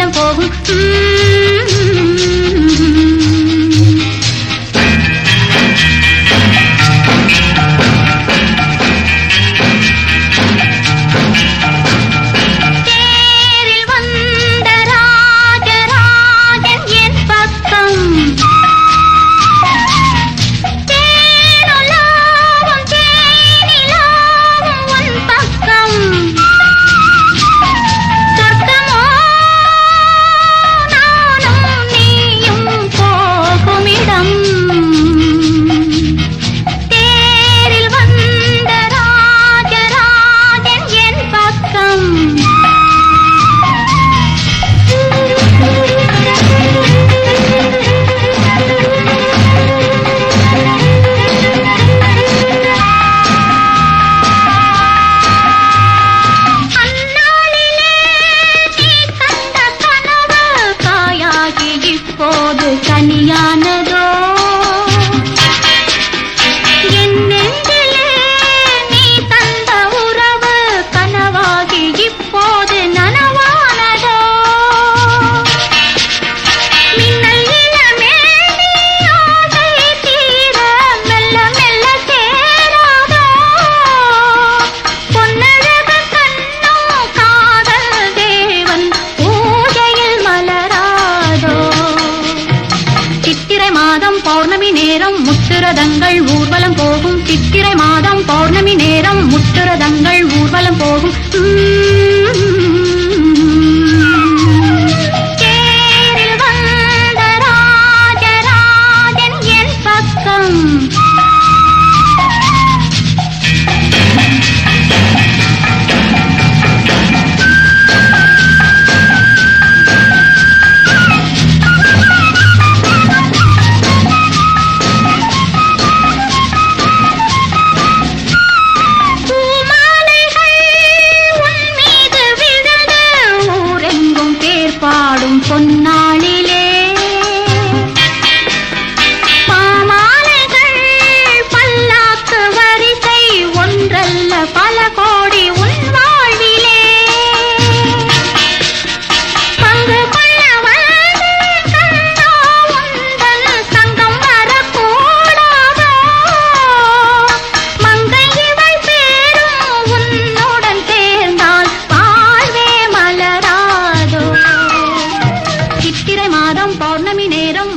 ஊர்வலம் போகும். கனியானதோ என் நெஞ்சிலே நீ தந்த உறவு கனவாகி இப்போது நனவானதோ மின்னல் இளமேனி ஆசை தீர மெல்ல மெல்ல சேராதோ பொன்னழகு கண்ணும் காதல் தேவன் பூஜையில் மலராதோ சித்திரை மாதம் பௌர்ணமி நேரம் முத்துரதங்கள் ஊர்வலம் போகும். சித்திரை மாதம் பௌர்ணமி நேரம் முத்துரதங்கள் ஊர்வலம் போகும். தேரில் வந்த ராஜராஜன் என் பக்கம் பாடும் பொன்னாளிலே பாமாலைகள் பல்லாக்கு வரிசை ஒன்றல்ல பல கோடி உன் வாழ்விலே பங்கு கொள்ள வந்து கண்ணா உந்தன் சங்கம் வரக்கூடாதோ மங்கை இவள் சேரும் உன்னுடன் சேர்ந்தால் வாழ்வே மலராதோ சித்திரை மாதம் பௌர்ணமி நேரம்